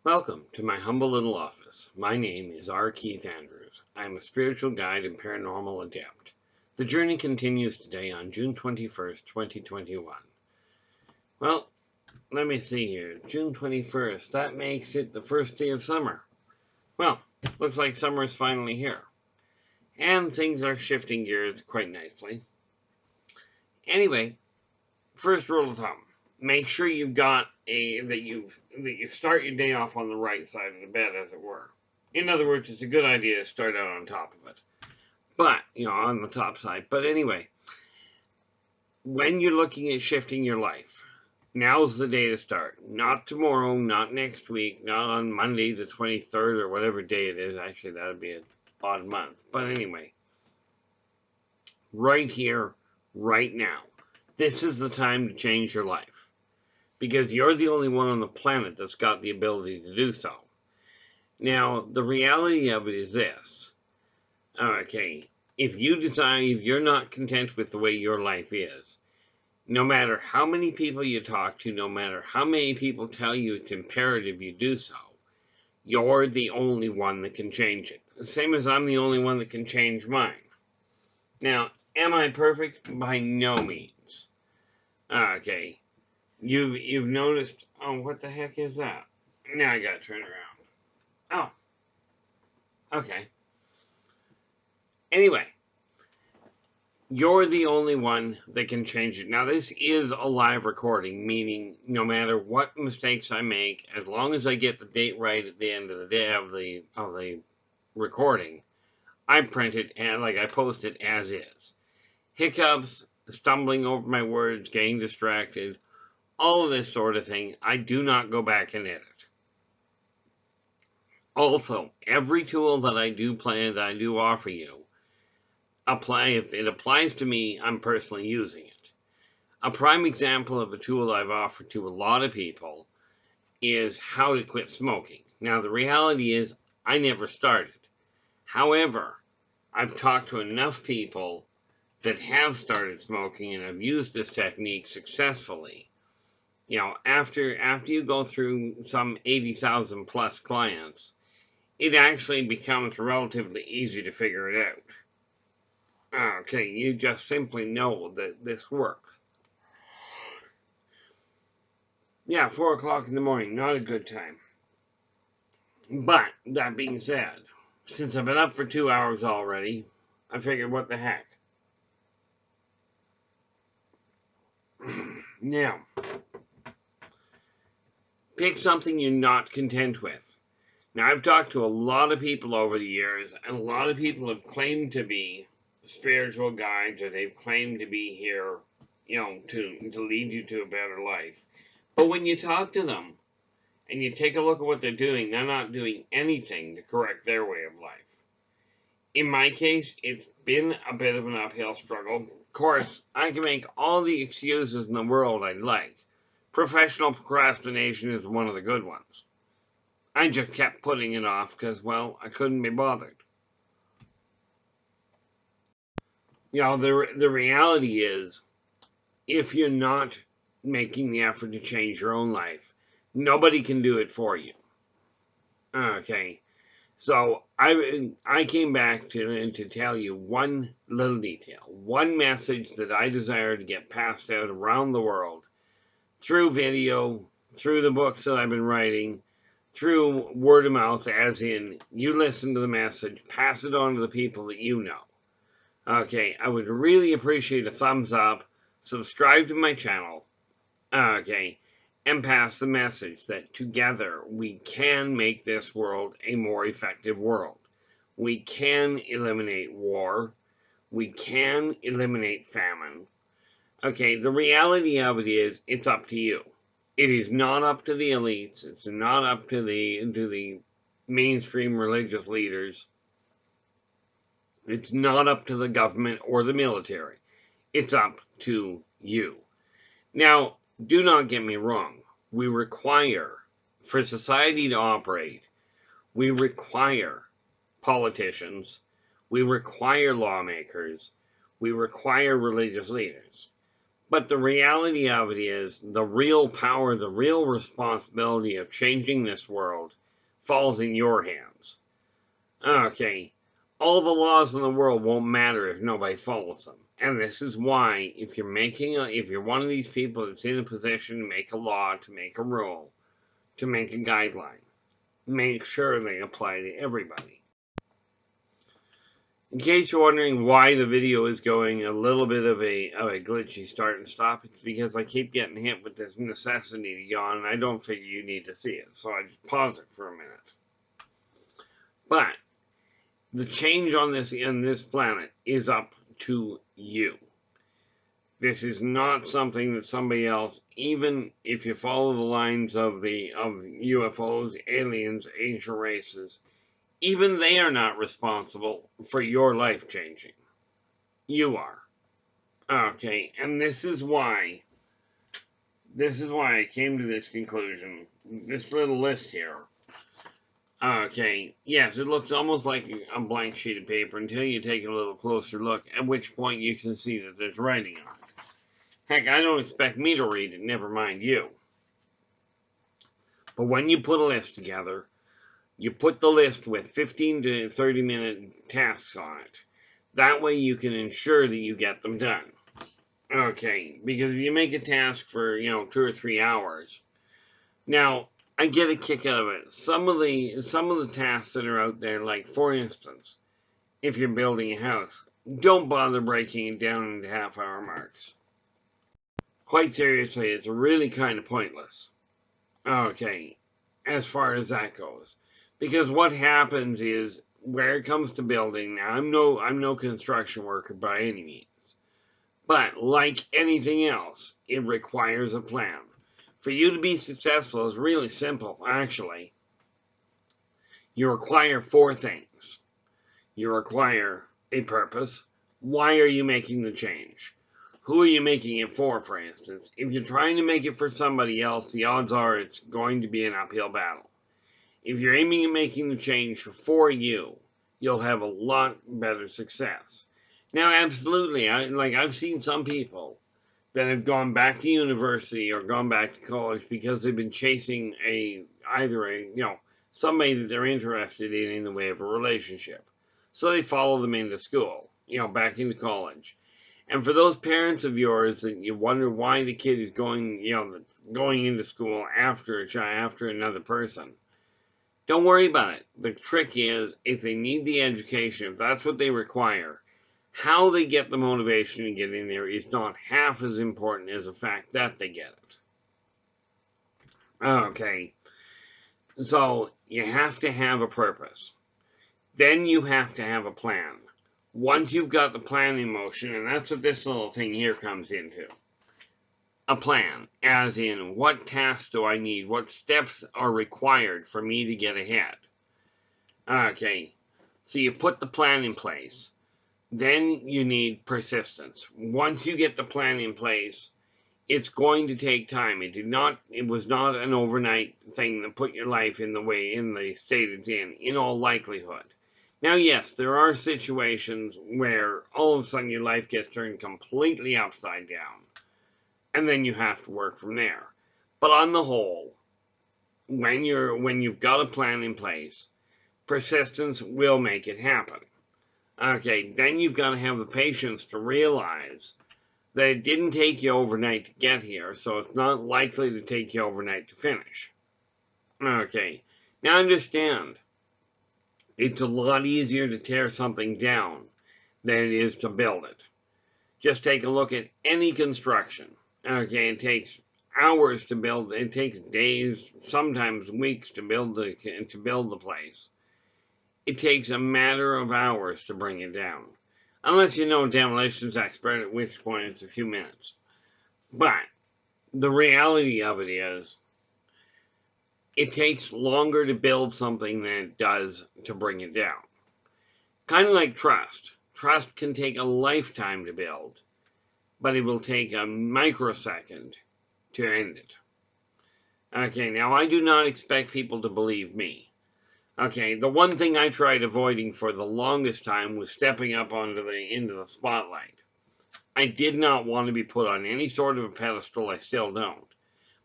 Welcome to my humble little office. My name is R. Keith Andrews. I am a spiritual guide and paranormal adept. The journey continues today on June 21st, 2021. Well, let me see here. June 21st, that makes it the first day of summer. Well, looks like summer is finally here. And things are shifting gears quite nicely. Anyway, first rule of thumb. Make sure you've got that you start your day off on the right side of the bed, as it were. In other words, it's a good idea to start out on top of it, but on the top side. But anyway, when you're looking at shifting your life, now's the day to start. Not tomorrow, not next week, not on Monday the 23rd or whatever day it is. Actually, that would be an odd month. But anyway, right here, right now. This is the time to change your life. Because you're the only one on the planet that's got the ability to do so. Now, the reality of it is this. Okay, if you're not content with the way your life is, no matter how many people you talk to, no matter how many people tell you it's imperative you do so, you're the only one that can change it. The same as I'm the only one that can change mine. Now, am I perfect? By no means. Okay. You've noticed, oh, what the heck is that? Now I gotta turn around. Oh, okay. Anyway, you're the only one that can change it. Now, this is a live recording, meaning no matter what mistakes I make, as long as I get the date right at the end of the day of the recording, I print it and I post it as is. Hiccups, stumbling over my words, getting distracted, all of this sort of thing, I do not go back and edit. Also, every tool that I do offer you, if it applies to me, I'm personally using it. A prime example of a tool I've offered to a lot of people is how to quit smoking. Now, the reality is, I never started. However, I've talked to enough people that have started smoking and have used this technique successfully. After you go through some 80,000 plus clients, it actually becomes relatively easy to figure it out. Okay, you just simply know that this works. Yeah, 4 o'clock in the morning, not a good time. But, that being said, since I've been up for 2 hours already, I figured what the heck. Now, pick something you're not content with. Now, I've talked to a lot of people over the years, and a lot of people have claimed to be spiritual guides, or they've claimed to be here, to lead you to a better life. But when you talk to them, and you take a look at what they're not doing anything to correct their way of life. In my case, it's been a bit of an uphill struggle. Of course, I can make all the excuses in the world I'd like. Professional procrastination is one of the good ones. I just kept putting it off because, well, I couldn't be bothered. The reality is, if you're not making the effort to change your own life, nobody can do it for you. Okay, so I came back to tell you one little detail, one message that I desire to get passed out around the world through video, through the books that I've been writing, through word of mouth, as in you listen to the message, pass it on to the people that you know. Okay, I would really appreciate a thumbs up, subscribe to my channel, okay, and pass the message that together we can make this world a more effective world. We can eliminate war. We can eliminate famine. Okay, the reality of it is, it's up to you. It is not up to the elites. It's not up to the mainstream religious leaders. It's not up to the government or the military. It's up to you. Now, do not get me wrong. We require, for society to operate, we require politicians, we require lawmakers, we require religious leaders. But the reality of it is the real power, the real responsibility of changing this world falls in your hands. Okay, all the laws in the world won't matter if nobody follows them. And this is why, if you're one of these people that's in a position to make a law, to make a rule, to make a guideline, make sure they apply to everybody. In case you're wondering why the video is going a little bit of a glitchy start and stop, it's because I keep getting hit with this necessity to yawn, and I don't figure you need to see it, so I just pause it for a minute. But the change on this planet is up to you. This is not something that somebody else, even if you follow the lines of UFOs, aliens, ancient races, even they are not responsible for your life changing. You are. Okay, and this is why I came to this conclusion. This little list here. Okay, yes, it looks almost like a blank sheet of paper until you take a little closer look, at which point you can see that there's writing on it. Heck, I don't expect me to read it, never mind you. But when you put a list together, you put the list with 15 to 30-minute tasks on it. That way you can ensure that you get them done. Okay, because if you make a task for, 2 or 3 hours, now, I get a kick out of it. Some of the tasks that are out there, like, for instance, if you're building a house, don't bother breaking it down into half-hour marks. Quite seriously, it's really kind of pointless. Okay, as far as that goes. Because what happens is, where it comes to building, now I'm no construction worker by any means. But like anything else, it requires a plan. For you to be successful is really simple, actually. You require 4 things. You require a purpose. Why are you making the change? Who are you making it for instance? If you're trying to make it for somebody else, the odds are it's going to be an uphill battle. If you're aiming at making the change for you, you'll have a lot better success. Now, absolutely, I've seen some people that have gone back to university or gone back to college because they've been chasing somebody that they're interested in the way of a relationship. So they follow them into school, back into college. And for those parents of yours that you wonder why the kid is going into school after another person, don't worry about it. The trick is, if they need the education, if that's what they require, how they get the motivation to get in there is not half as important as the fact that they get it. Okay, so you have to have a purpose. Then you have to have a plan. Once you've got the plan in motion, and that's what this little thing here comes into. A plan, as in, what tasks do I need? What steps are required for me to get ahead? Okay, so you put the plan in place. Then you need persistence. Once you get the plan in place, it's going to take time. It was not an overnight thing that put your life in the state it's in all likelihood. Now, yes, there are situations where all of a sudden your life gets turned completely upside down, and then you have to work from there. But on the whole, when you've got a plan in place, persistence will make it happen. Okay, then you've got to have the patience to realize that it didn't take you overnight to get here, so it's not likely to take you overnight to finish. Okay, now understand, it's a lot easier to tear something down than it is to build it. Just take a look at any construction. Okay, it takes hours to build, it takes days, sometimes weeks to build the place. It takes a matter of hours to bring it down. Unless you know a demolitions expert, at which point it's a few minutes. But the reality of it is, it takes longer to build something than it does to bring it down. Kind of like trust. Trust can take a lifetime to build, but it will take a microsecond to end it. Okay, now I do not expect people to believe me. Okay, the one thing I tried avoiding for the longest time was stepping up into the spotlight. I did not want to be put on any sort of a pedestal. I still don't.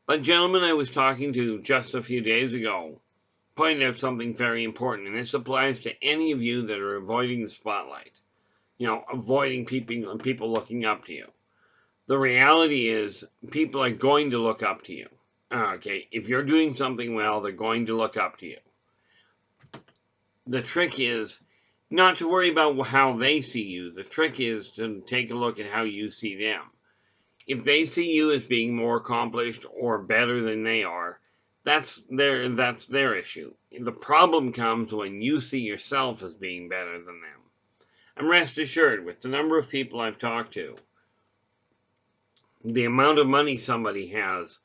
But gentleman I was talking to just a few days ago pointed out something very important, and this applies to any of you that are avoiding the spotlight. Avoiding people looking up to you. The reality is, people are going to look up to you. Okay, if you're doing something well, they're going to look up to you. The trick is not to worry about how they see you. The trick is to take a look at how you see them. If they see you as being more accomplished or better than they are, that's their issue. The problem comes when you see yourself as being better than them. And rest assured, with the number of people I've talked to, the amount of money somebody has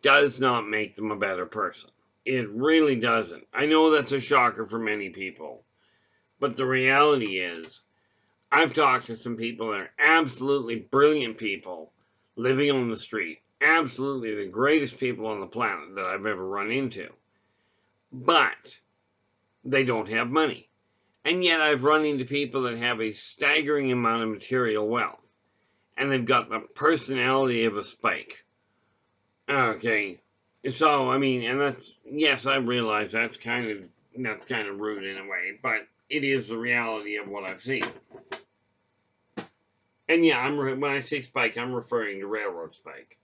does not make them a better person. It really doesn't. I know that's a shocker for many people, but the reality is, I've talked to some people that are absolutely brilliant people living on the street. Absolutely the greatest people on the planet that I've ever run into. But they don't have money. And yet I've run into people that have a staggering amount of material wealth. And they've got the personality of a spike. Okay. So, I mean, and that's, yes, I realize that's kind of rude in a way, but it is the reality of what I've seen. And yeah, when I say spike, I'm referring to railroad spike.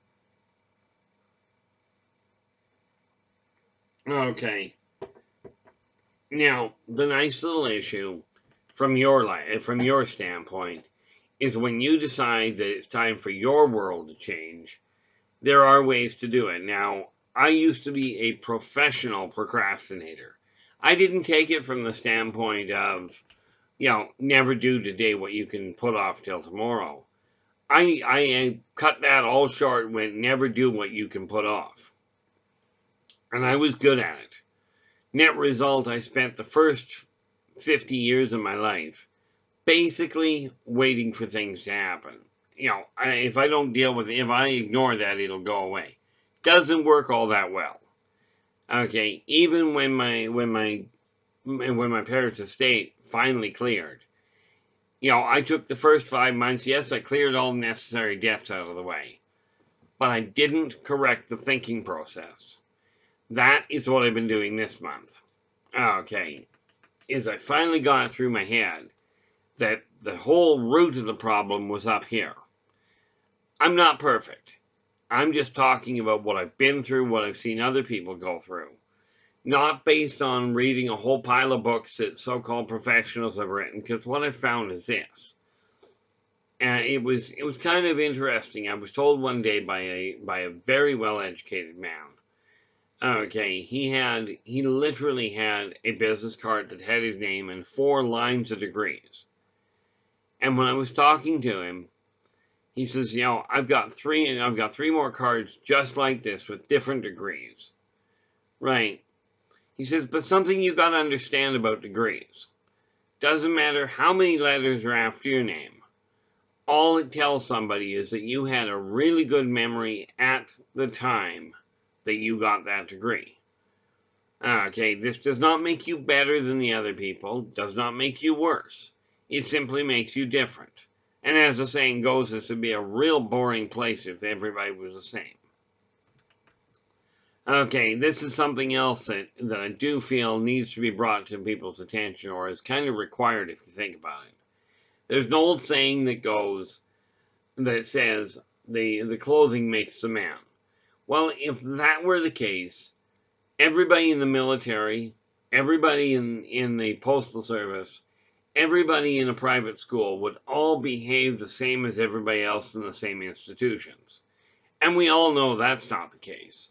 Okay. Now, the nice little issue from your standpoint is when you decide that it's time for your world to change, there are ways to do it. Now, I used to be a professional procrastinator. I didn't take it from the standpoint of, never do today what you can put off till tomorrow. I cut that all short and went never do what you can put off. And I was good at it. Net result, I spent the first 50 years of my life basically waiting for things to happen. If I don't deal with it, if I ignore that, it'll go away. Doesn't work all that well. Okay, even when my parents' estate finally cleared, I took the first 5 months. Yes, I cleared all the necessary debts out of the way, but I didn't correct the thinking process. That is what I've been doing this month. Okay, is I finally got it through my head that the whole root of the problem was up here. I'm not perfect. I'm just talking about what I've been through, what I've seen other people go through. Not based on reading a whole pile of books that so-called professionals have written, because what I've found is this. And it was kind of interesting. I was told one day by a very well-educated man. Okay, he literally had a business card that had his name and 4 lines of degrees. And when I was talking to him, he says, I've got three more cards just like this with different degrees. Right. He says, but something you got to understand about degrees. Doesn't matter how many letters are after your name. All it tells somebody is that you had a really good memory at the time that you got that degree. Okay, this does not make you better than the other people, does not make you worse. It simply makes you different. And as the saying goes, this would be a real boring place if everybody was the same. Okay, this is something else that I do feel needs to be brought to people's attention, or is kind of required if you think about it. There's an old saying that says, the clothing makes the man. Well, if that were the case, everybody in the military, everybody in the postal service, everybody in a private school would all behave the same as everybody else in the same institutions. And we all know that's not the case.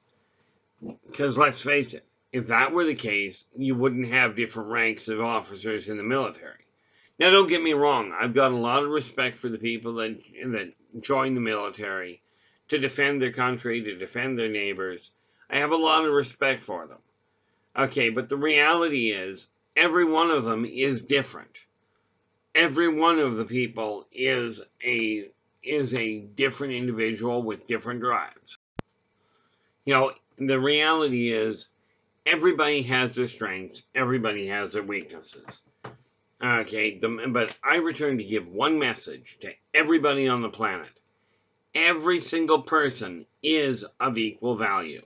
Because let's face it, if that were the case, you wouldn't have different ranks of officers in the military. Now, don't get me wrong, I've got a lot of respect for the people that join the military to defend their country, to defend their neighbors. I have a lot of respect for them. Okay, but the reality is, every one of them is different. Every one of the people is a different individual with different drives. The reality is, everybody has their strengths, everybody has their weaknesses. Okay, but I return to give one message to everybody on the planet. Every single person is of equal value.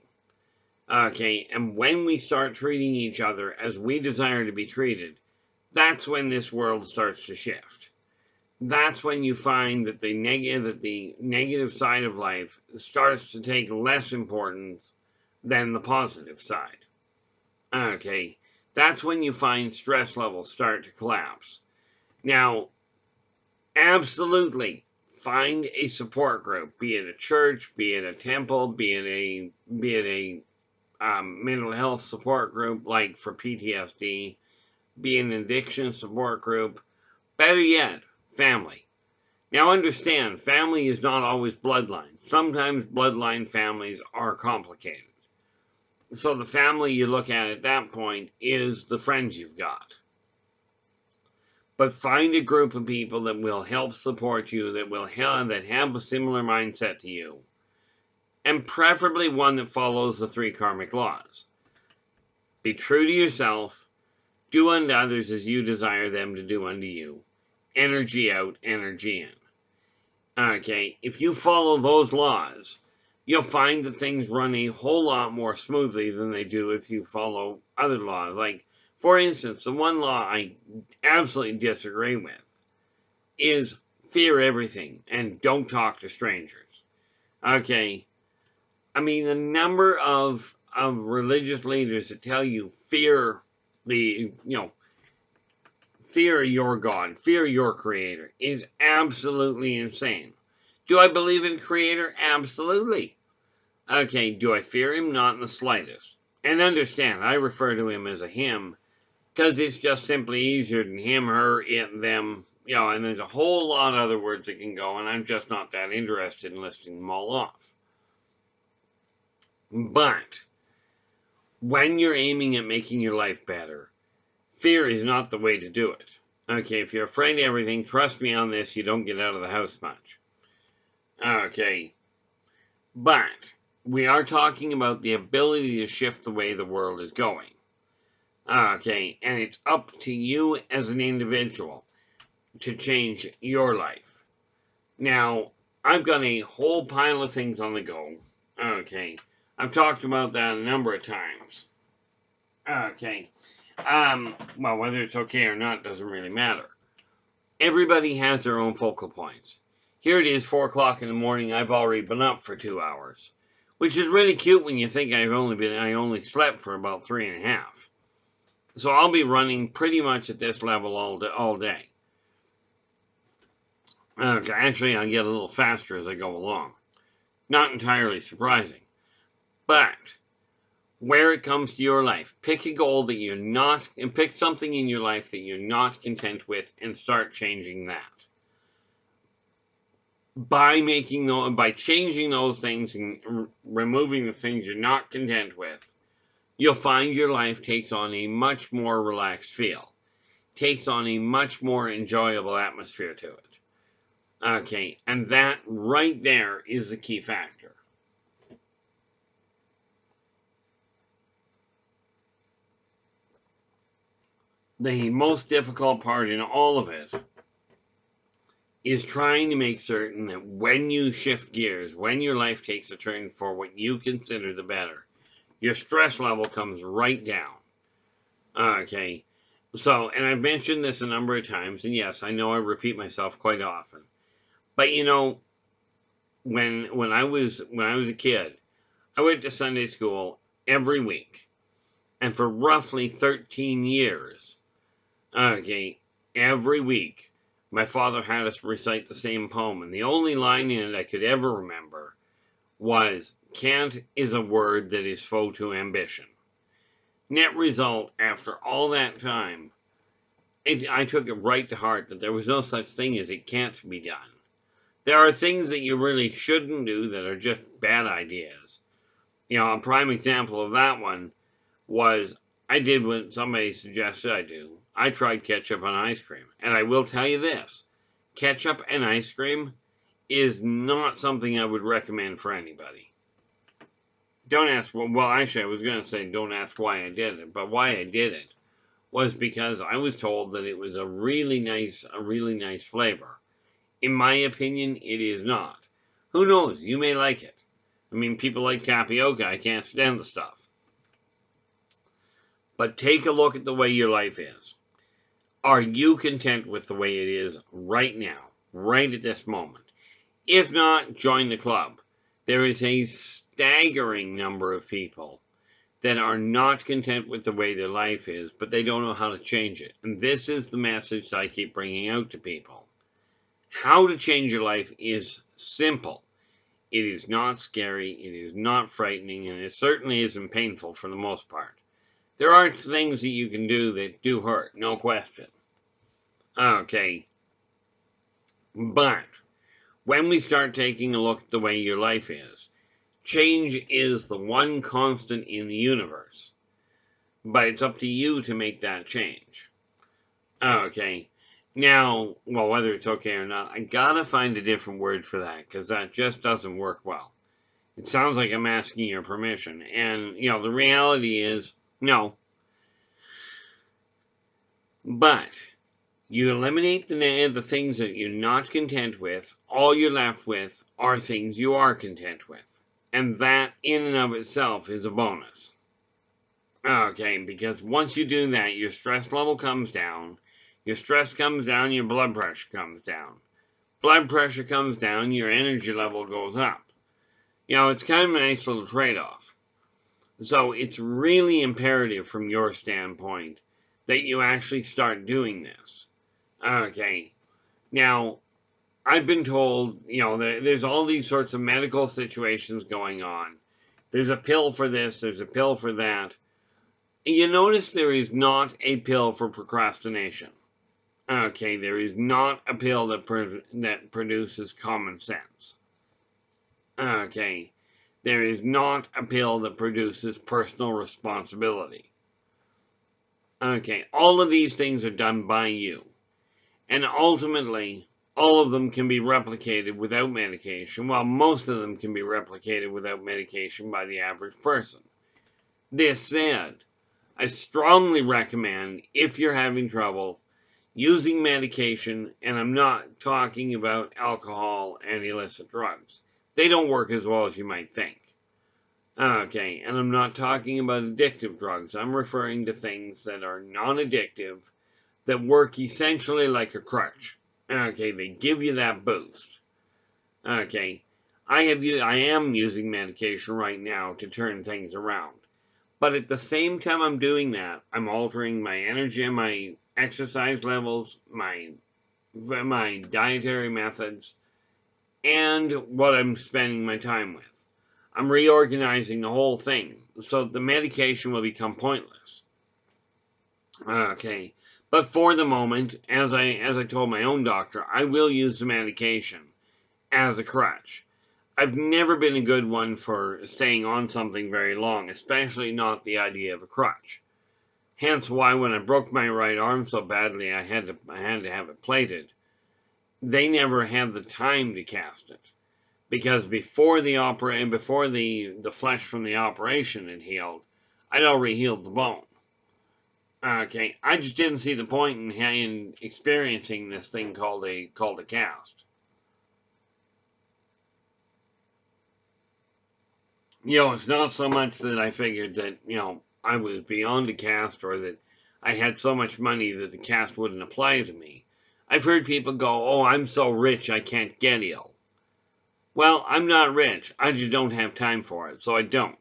Okay, and when we start treating each other as we desire to be treated, that's when this world starts to shift. That's when you find that the negative side of life starts to take less importance than the positive side. Okay, that's when you find stress levels start to collapse. Now, absolutely, find a support group, be it a church, be it a temple, be it a mental health support group like for PTSD, be an addiction support group. Better yet, family. Now understand, family is not always bloodline. Sometimes bloodline families are complicated. So the family you look at that point is the friends you've got. But find a group of people that will help support you, that have a similar mindset to you, and preferably one that follows the 3 karmic laws. Be true to yourself, do unto others as you desire them to do unto you. Energy out, energy in. Okay, if you follow those laws, you'll find that things run a whole lot more smoothly than they do if you follow other laws. Like, for instance, the one law I absolutely disagree with is fear everything and don't talk to strangers. Okay, I mean, the number of religious leaders that tell you fear your God, fear your creator is absolutely insane. Do I believe in creator? Absolutely. Okay, do I fear him? Not in the slightest. And understand, I refer to him as a him because it's just simply easier than him, her, it, them, and there's a whole lot of other words that can go, and I'm just not that interested in listing them all off. But when you're aiming at making your life better, fear is not the way to do it. Okay, if you're afraid of everything, trust me on this, you don't get out of the house much. Okay, but we are talking about the ability to shift the way the world is going. Okay, and it's up to you as an individual to change your life. Now, I've got a whole pile of things on the go. Okay, I've talked about that a number of times. Okay, well, whether it's okay or not doesn't really matter. Everybody has their own focal points. Here it is, 4 o'clock in the morning. I've already been up for 2 hours, which is really cute when you think I only slept for about 3.5. So I'll be running pretty much at this level all day. Okay, actually, I get a little faster as I go along. Not entirely surprising. But where it comes to your life, pick a goal that you're not, and pick something in your life that you're not content with, and start changing that. By changing those things and removing the things you're not content with, you'll find your life takes on a much more relaxed feel, takes on a much more enjoyable atmosphere to it. Okay, and that right there is the key factor. The most difficult part in all of it is trying to make certain that when you shift gears, when your life takes a turn for what you consider the better, your stress level comes right down. Okay, so, and I've mentioned this a number of times, and yes, I know I repeat myself quite often, but when I was a kid, I went to Sunday school every week, and for roughly 13 years, okay, every week, my father had us recite the same poem, and the only line in it I could ever remember was, "Can't is a word that is foe to ambition." Net result, after all that time, I took it right to heart that there was no such thing as it can't be done. There are things that you really shouldn't do that are just bad ideas. A prime example of that one was I did what somebody suggested I do. I tried ketchup on ice cream. And I will tell you this, ketchup and ice cream is not something I would recommend for anybody. Don't ask, well, actually, I was going to say don't ask why I did it, but why I did it was because I was told that it was a really nice flavor. In my opinion, it is not. Who knows? You may like it. I mean, people like tapioca. I can't stand the stuff. But take a look at the way your life is. Are you content with the way it is right now, right at this moment? If not, join the club. There is a staggering number of people that are not content with the way their life is, but they don't know how to change it. And this is the message that I keep bringing out to people. How to change your life is simple. It is not scary, it is not frightening, and it certainly isn't painful for the most part. There are things that you can do that do hurt, no question. Okay, but when we start taking a look at the way your life is, change is the one constant in the universe. But it's up to you to make that change. Okay. Now, well, whether it's okay or not, I gotta find a different word for that, because that just doesn't work well. It sounds like I'm asking your permission. And, the reality is, no. But you eliminate the things that you're not content with, all you're left with are things you are content with. And that, in and of itself, is a bonus. Okay, because once you do that, your stress level comes down. Your stress comes down, your blood pressure comes down. Blood pressure comes down, your energy level goes up. It's kind of a nice little trade-off. So it's really imperative from your standpoint that you actually start doing this. Okay, now, I've been told, there's all these sorts of medical situations going on. There's a pill for this, there's a pill for that. You notice there is not a pill for procrastination. Okay, there is not a pill that produces common sense. Okay, there is not a pill that produces personal responsibility. Okay, all of these things are done by you. And ultimately, all of them can be replicated without medication, while most of them can be replicated without medication by the average person. This said, I strongly recommend, if you're having trouble, using medication, and I'm not talking about alcohol and illicit drugs. They don't work as well as you might think. Okay, and I'm not talking about addictive drugs. I'm referring to things that are non-addictive, that work essentially like a crutch. Okay, they give you that boost. Okay, I am using medication right now to turn things around. But at the same time I'm doing that, I'm altering my energy, my exercise levels, my dietary methods, and what I'm spending my time with. I'm reorganizing the whole thing, so the medication will become pointless. Okay, but for the moment, as I told my own doctor, I will use the medication as a crutch. I've never been a good one for staying on something very long, especially not the idea of a crutch. Hence why when I broke my right arm so badly I had to have it plated, they never had the time to cast it. Because before the flesh from the operation had healed, I'd already healed the bone. Okay, I just didn't see the point in experiencing this thing called a cast. It's not so much that I figured that, I was beyond a cast or that I had so much money that the cast wouldn't apply to me. I've heard people go, oh, I'm so rich I can't get ill. Well, I'm not rich. I just don't have time for it, so I don't.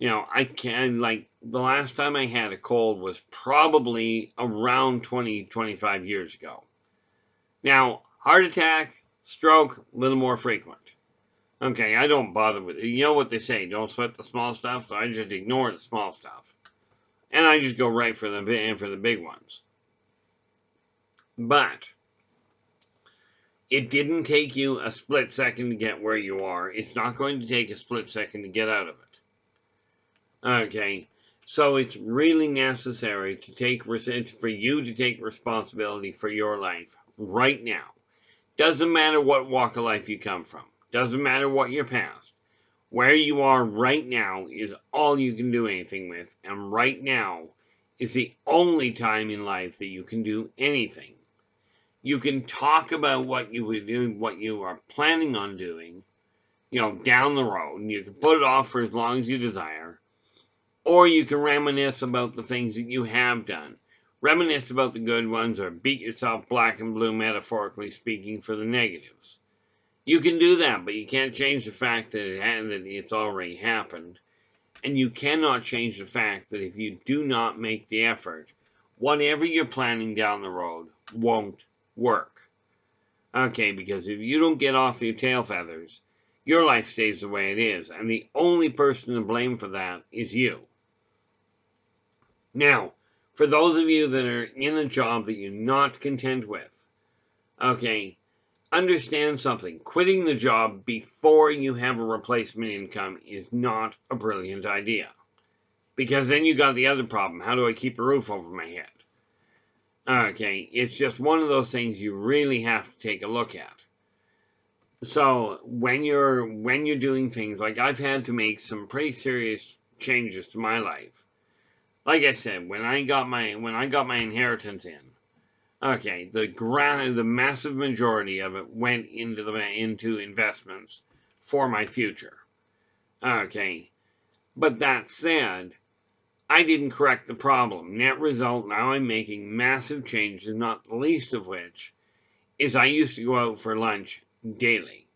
I can, like, the last time I had a cold was probably around 25 years ago. Now, heart attack, stroke, a little more frequent. Okay, I don't bother with it. You know what they say, don't sweat the small stuff, so I just ignore the small stuff. And I just go right for the big ones. But it didn't take you a split second to get where you are. It's not going to take a split second to get out of it. Okay, so it's really necessary for you to take responsibility for your life right now. Doesn't matter what walk of life you come from. Doesn't matter what your past. Where you are right now is all you can do anything with. And right now is the only time in life that you can do anything. You can talk about what you would do, what you are planning on doing, down the road, and you can put it off for as long as you desire, or you can reminisce about the things that you have done. Reminisce about the good ones, or beat yourself black and blue, metaphorically speaking, for the negatives. You can do that, but you can't change the fact that it's already happened. And you cannot change the fact that if you do not make the effort, whatever you're planning down the road won't work. Okay, because if you don't get off your tail feathers, your life stays the way it is, and the only person to blame for that is you. Now, for those of you that are in a job that you're not content with, okay, understand something. Quitting the job before you have a replacement income is not a brilliant idea. Because then you got the other problem. How do I keep a roof over my head? Okay, it's just one of those things you really have to take a look at. So when you're doing things, like I've had to make some pretty serious changes to my life. Like I said, when I got my inheritance in, okay, the massive majority of it went into investments for my future. Okay, but that said, I didn't correct the problem. Net result, now I'm making massive changes, not the least of which is I used to go out for lunch daily.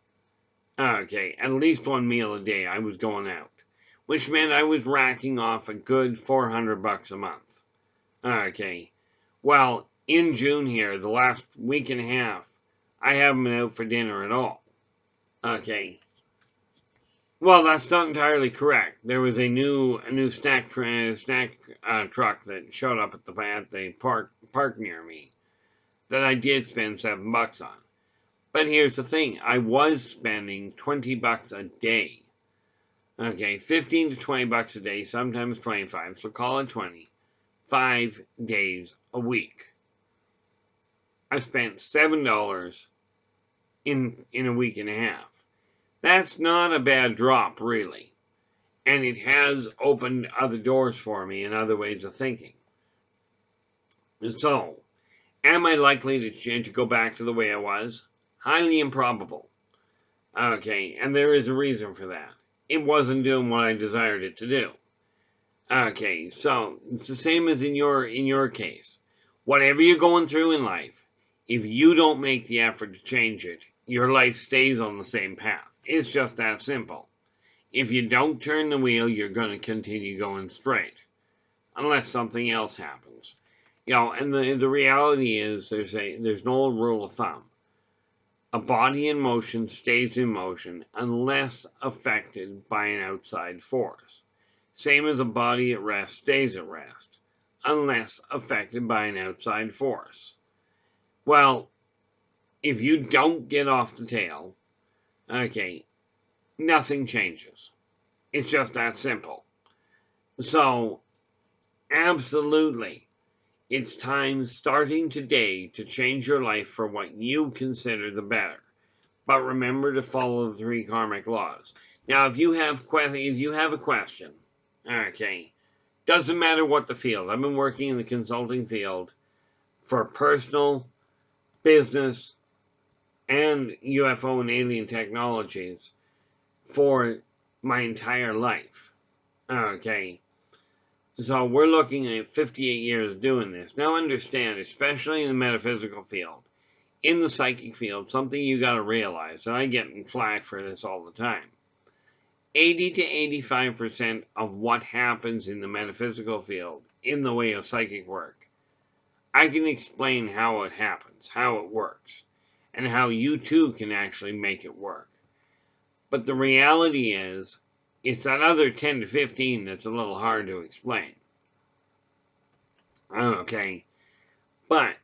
Okay, at least one meal a day I was going out, which meant I was racking off a good $400 a month. Okay, well, in June here, the last week and a half, I haven't been out for dinner at all. Okay, well, that's not entirely correct. There was a new snack truck that showed up at the park near me that I did spend $7 on. But here's the thing: I was spending $20 a day. Okay, 15 to $20 a day, sometimes 25. So call it 20. 5 days a week. I spent $7 in a week and a half. That's not a bad drop, really. And it has opened other doors for me in other ways of thinking. So, am I likely to go back to the way I was? Highly improbable. Okay, and there is a reason for that. It wasn't doing what I desired it to do. Okay, so it's the same as in your case. Whatever you're going through in life, if you don't make the effort to change it, your life stays on the same path. It's just that simple. If you don't turn the wheel, you're going to continue going straight, unless something else happens. And the reality is there's an old rule of thumb. A body in motion stays in motion unless affected by an outside force. Same as a body at rest stays at rest, unless affected by an outside force. Well, if you don't get off the tail, okay, nothing changes. It's just that simple. So, absolutely, it's time starting today to change your life for what you consider the better. But remember to follow the 3 karmic laws. Now, if you have a question, okay, doesn't matter what the field. I've been working in the consulting field for personal, business, and UFO and alien technologies for my entire life. Okay, so we're looking at 58 years doing this. Now understand, especially in the metaphysical field, in the psychic field, something you got to realize, and I get flack for this all the time. 80 to 85% of what happens in the metaphysical field in the way of psychic work, I can explain how it happens, how it works, and how you too can actually make it work. But the reality is, it's that other 10 to 15 that's a little hard to explain. Okay, but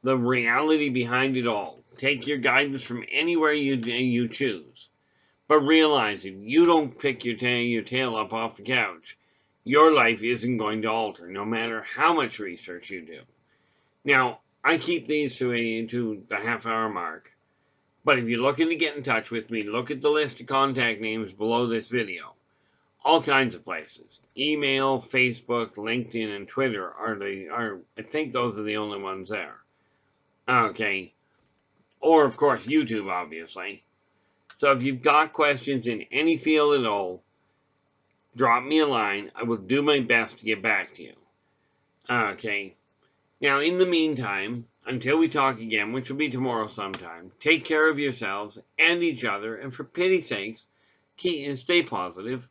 the reality behind it all, take your guidance from anywhere you choose. But realize if you don't pick your tail up off the couch, your life isn't going to alter, no matter how much research you do. Now, I keep these to the half-hour mark, but if you're looking to get in touch with me, look at the list of contact names below this video. all kinds of places. Email, Facebook, LinkedIn, and Twitter are I think those are the only ones there. Okay. Or of course YouTube, obviously. So if you've got questions in any field at all, drop me a line. I will do my best to get back to you. Okay. Now, in the meantime, until we talk again, which will be tomorrow sometime, take care of yourselves and each other, and for pity's sakes, stay positive.